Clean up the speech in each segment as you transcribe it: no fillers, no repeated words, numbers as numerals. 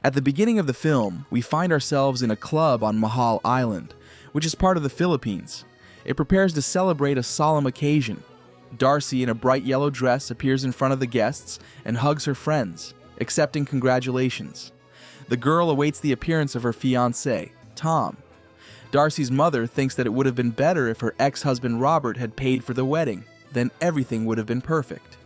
At the beginning of the film, we find ourselves in a club on Mahal Island, which is part of the Philippines. It prepares to celebrate a solemn occasion. Darcy, in a bright yellow dress, appears in front of the guests and hugs her friends, accepting congratulations. The girl awaits the appearance of her fiancé, Tom. Darcy's mother thinks that it would have been better if her ex-husband Robert had paid for the wedding, then everything would have been perfect.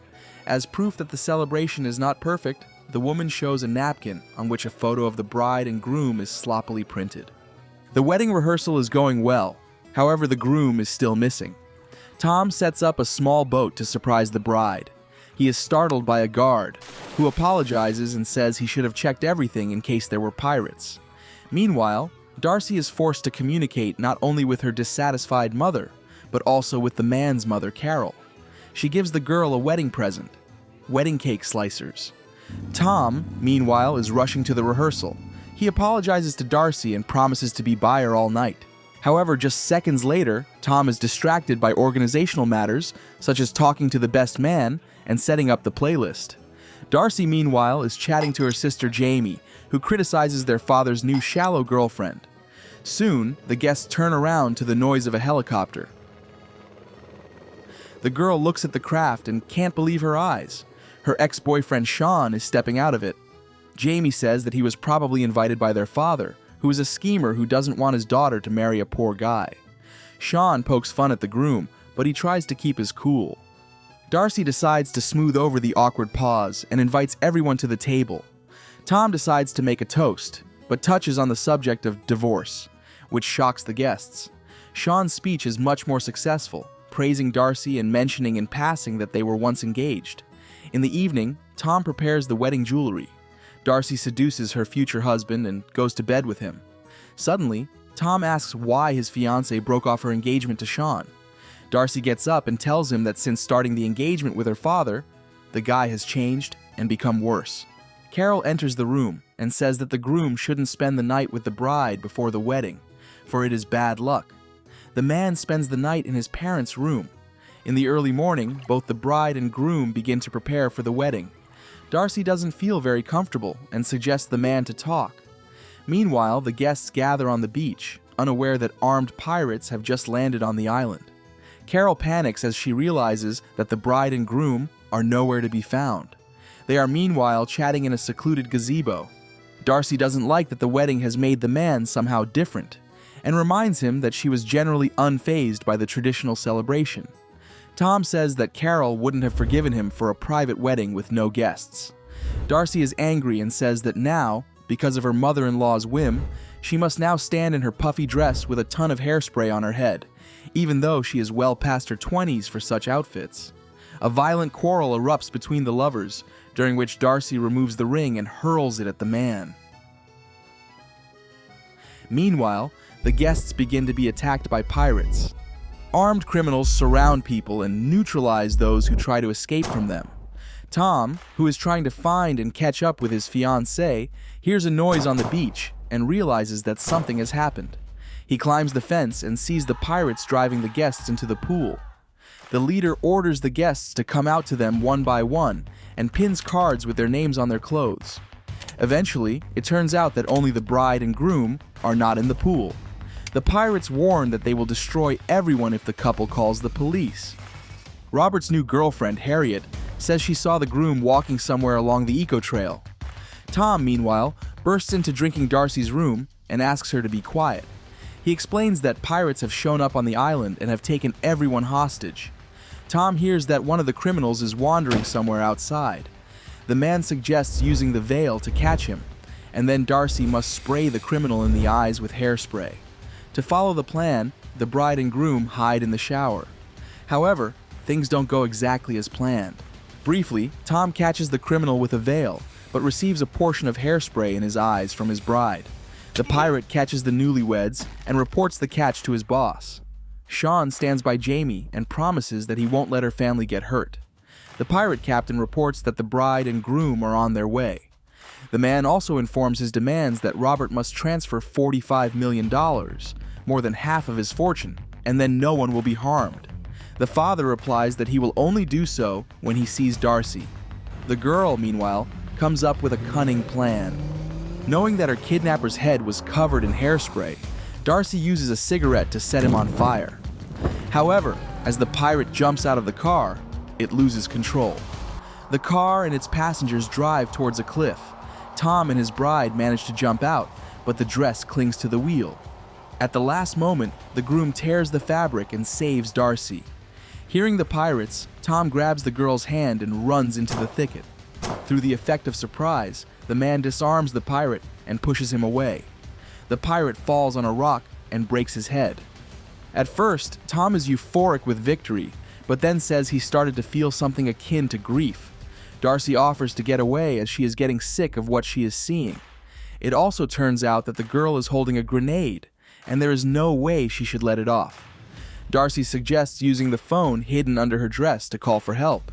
As proof that the celebration is not perfect, the woman shows a napkin on which a photo of the bride and groom is sloppily printed. The wedding rehearsal is going well, however the groom is still missing. Tom sets up a small boat to surprise the bride. He is startled by a guard, who apologizes and says he should have checked everything in case there were pirates. Meanwhile, Darcy is forced to communicate not only with her dissatisfied mother, but also with the man's mother, Carol. She gives the girl a wedding present, wedding cake slicers. Tom, meanwhile, is rushing to the rehearsal. He apologizes to Darcy and promises to be by her all night. However, just seconds later, Tom is distracted by organizational matters, such as talking to the best man and setting up the playlist. Darcy, meanwhile, is chatting to her sister Jamie, who criticizes their father's new shallow girlfriend. Soon, the guests turn around to the noise of a helicopter. The girl looks at the craft and can't believe her eyes. Her ex-boyfriend Sean is stepping out of it. Jamie says that he was probably invited by their father, who is a schemer who doesn't want his daughter to marry a poor guy. Sean pokes fun at the groom, but he tries to keep his cool. Darcy decides to smooth over the awkward pause and invites everyone to the table. Tom decides to make a toast, but touches on the subject of divorce, which shocks the guests. Sean's speech is much more successful, praising Darcy and mentioning in passing that they were once engaged. In the evening, Tom prepares the wedding jewelry. Darcy seduces her future husband and goes to bed with him. Suddenly, Tom asks why his fiancée broke off her engagement to Sean. Darcy gets up and tells him that since starting the engagement with her father, the guy has changed and become worse. Carol enters the room and says that the groom shouldn't spend the night with the bride before the wedding, for it is bad luck. The man spends the night in his parents' room. In the early morning, both the bride and groom begin to prepare for the wedding. Darcy doesn't feel very comfortable and suggests the man to talk. Meanwhile, the guests gather on the beach, unaware that armed pirates have just landed on the island. Carol panics as she realizes that the bride and groom are nowhere to be found. They are meanwhile chatting in a secluded gazebo. Darcy doesn't like that the wedding has made the man somehow different, and reminds him that she was generally unfazed by the traditional celebration. Tom says that Carol wouldn't have forgiven him for a private wedding with no guests. Darcy is angry and says that now, because of her mother-in-law's whim, she must now stand in her puffy dress with a ton of hairspray on her head, even though she is well past her 20s for such outfits. A violent quarrel erupts between the lovers, during which Darcy removes the ring and hurls it at the man. Meanwhile, the guests begin to be attacked by pirates. Armed criminals surround people and neutralize those who try to escape from them. Tom, who is trying to find and catch up with his fiancée, hears a noise on the beach and realizes that something has happened. He climbs the fence and sees the pirates driving the guests into the pool. The leader orders the guests to come out to them one by one and pins cards with their names on their clothes. Eventually, it turns out that only the bride and groom are not in the pool. The pirates warn that they will destroy everyone if the couple calls the police. Robert's new girlfriend, Harriet, says she saw the groom walking somewhere along the eco-trail. Tom, meanwhile, bursts into drinking Darcy's room and asks her to be quiet. He explains that pirates have shown up on the island and have taken everyone hostage. Tom hears that one of the criminals is wandering somewhere outside. The man suggests using the veil to catch him, and then Darcy must spray the criminal in the eyes with hairspray. To follow the plan, the bride and groom hide in the shower. However, things don't go exactly as planned. Briefly, Tom catches the criminal with a veil, but receives a portion of hairspray in his eyes from his bride. The pirate catches the newlyweds and reports the catch to his boss. Sean stands by Jamie and promises that he won't let her family get hurt. The pirate captain reports that the bride and groom are on their way. The man also informs his demands that Robert must transfer $45 million, more than half of his fortune, and then no one will be harmed. The father replies that he will only do so when he sees Darcy. The girl, meanwhile, comes up with a cunning plan. Knowing that her kidnapper's head was covered in hairspray, Darcy uses a cigarette to set him on fire. However, as the pirate jumps out of the car, it loses control. The car and its passengers drive towards a cliff. Tom and his bride manage to jump out, but the dress clings to the wheel. At the last moment, the groom tears the fabric and saves Darcy. Hearing the pirates, Tom grabs the girl's hand and runs into the thicket. Through the effect of surprise, the man disarms the pirate and pushes him away. The pirate falls on a rock and breaks his head. At first, Tom is euphoric with victory, but then says he started to feel something akin to grief. Darcy offers to get away as she is getting sick of what she is seeing. It also turns out that the girl is holding a grenade, and there is no way she should let it off. Darcy suggests using the phone hidden under her dress to call for help.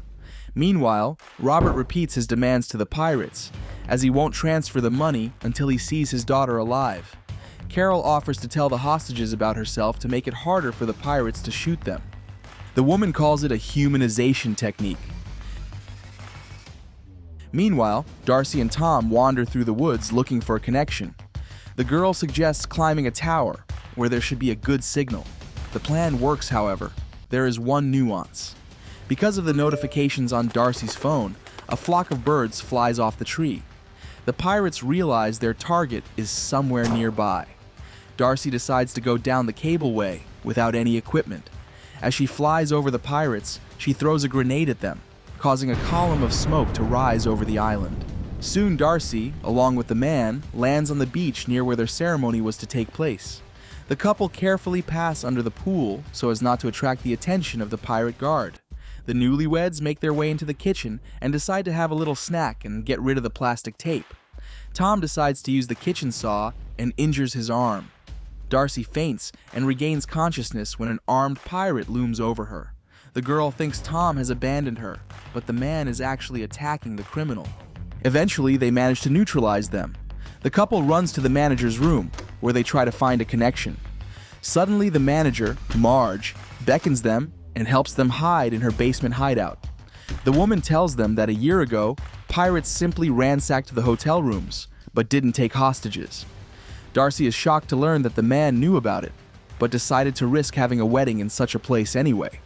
Meanwhile, Robert repeats his demands to the pirates, as he won't transfer the money until he sees his daughter alive. Carol offers to tell the hostages about herself to make it harder for the pirates to shoot them. The woman calls it a humanization technique. Meanwhile, Darcy and Tom wander through the woods looking for a connection. The girl suggests climbing a tower, where there should be a good signal. The plan works, however. There is one nuance. Because of the notifications on Darcy's phone, a flock of birds flies off the tree. The pirates realize their target is somewhere nearby. Darcy decides to go down the cableway without any equipment. As she flies over the pirates, she throws a grenade at them, causing a column of smoke to rise over the island. Soon Darcy, along with the man, lands on the beach near where their ceremony was to take place. The couple carefully pass under the pool so as not to attract the attention of the pirate guard. The newlyweds make their way into the kitchen and decide to have a little snack and get rid of the plastic tape. Tom decides to use the kitchen saw and injures his arm. Darcy faints and regains consciousness when an armed pirate looms over her. The girl thinks Tom has abandoned her, but the man is actually attacking the criminal. Eventually, they manage to neutralize them. The couple runs to the manager's room, where they try to find a connection. Suddenly, the manager, Marge, beckons them and helps them hide in her basement hideout. The woman tells them that a year ago, pirates simply ransacked the hotel rooms, but didn't take hostages. Darcy is shocked to learn that the man knew about it, but decided to risk having a wedding in such a place anyway.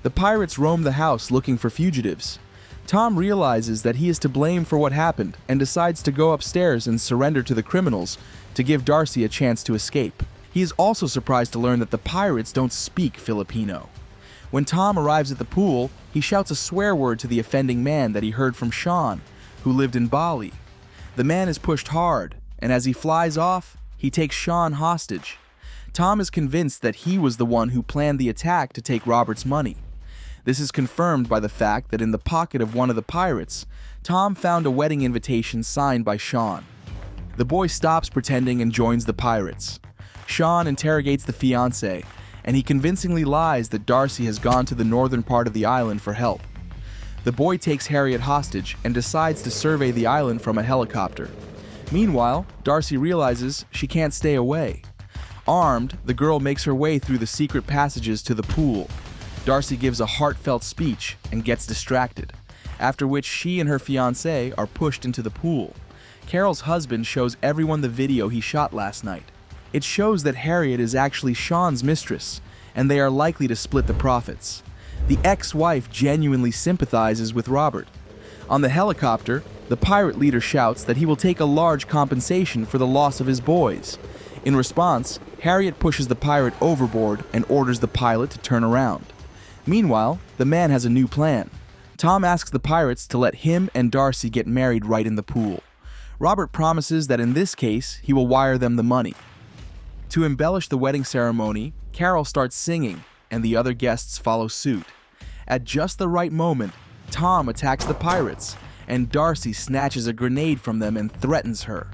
The pirates roam the house looking for fugitives. Tom realizes that he is to blame for what happened and decides to go upstairs and surrender to the criminals to give Darcy a chance to escape. He is also surprised to learn that the pirates don't speak Filipino. When Tom arrives at the pool, he shouts a swear word to the offending man that he heard from Sean, who lived in Bali. The man is pushed hard, and as he flies off, he takes Sean hostage. Tom is convinced that he was the one who planned the attack to take Robert's money. This is confirmed by the fact that in the pocket of one of the pirates, Tom found a wedding invitation signed by Sean. The boy stops pretending and joins the pirates. Sean interrogates the fiancé, and he convincingly lies that Darcy has gone to the northern part of the island for help. The boy takes Harriet hostage and decides to survey the island from a helicopter. Meanwhile, Darcy realizes she can't stay away. Armed, the girl makes her way through the secret passages to the pool. Darcy gives a heartfelt speech and gets distracted, after which she and her fiancé are pushed into the pool. Carol's husband shows everyone the video he shot last night. It shows that Harriet is actually Sean's mistress, and they are likely to split the profits. The ex-wife genuinely sympathizes with Robert. On the helicopter, the pirate leader shouts that he will take a large compensation for the loss of his boys. In response, Harriet pushes the pirate overboard and orders the pilot to turn around. Meanwhile, the man has a new plan. Tom asks the pirates to let him and Darcy get married right in the pool. Robert promises that in this case, he will wire them the money. To embellish the wedding ceremony, Carol starts singing, and the other guests follow suit. At just the right moment, Tom attacks the pirates, and Darcy snatches a grenade from them and threatens her.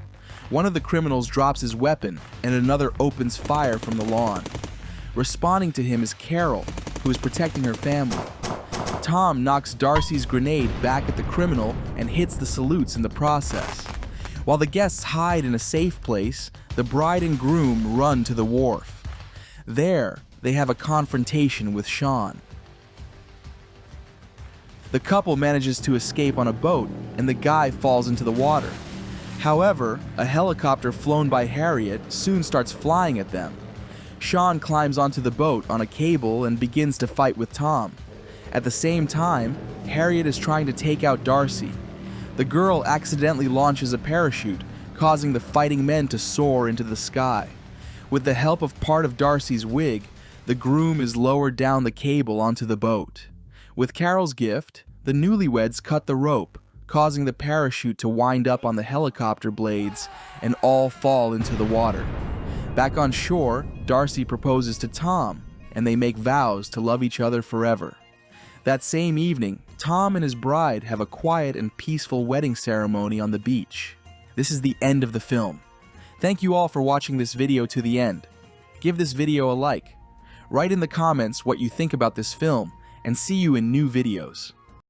One of the criminals drops his weapon, and another opens fire from the lawn. Responding to him is Carol, who is protecting her family. Tom knocks Darcy's grenade back at the criminal and hits the salutes in the process. While the guests hide in a safe place, the bride and groom run to the wharf. There, they have a confrontation with Sean. The couple manages to escape on a boat, and the guy falls into the water. However, a helicopter flown by Harriet soon starts flying at them. Sean climbs onto the boat on a cable and begins to fight with Tom. At the same time, Harriet is trying to take out Darcy. The girl accidentally launches a parachute, causing the fighting men to soar into the sky. With the help of part of Darcy's wig, the groom is lowered down the cable onto the boat. With Carol's gift, the newlyweds cut the rope, causing the parachute to wind up on the helicopter blades and all fall into the water. Back on shore, Darcy proposes to Tom, and they make vows to love each other forever. That same evening, Tom and his bride have a quiet and peaceful wedding ceremony on the beach. This is the end of the film. Thank you all for watching this video to the end. Give this video a like. Write in the comments what you think about this film, and see you in new videos.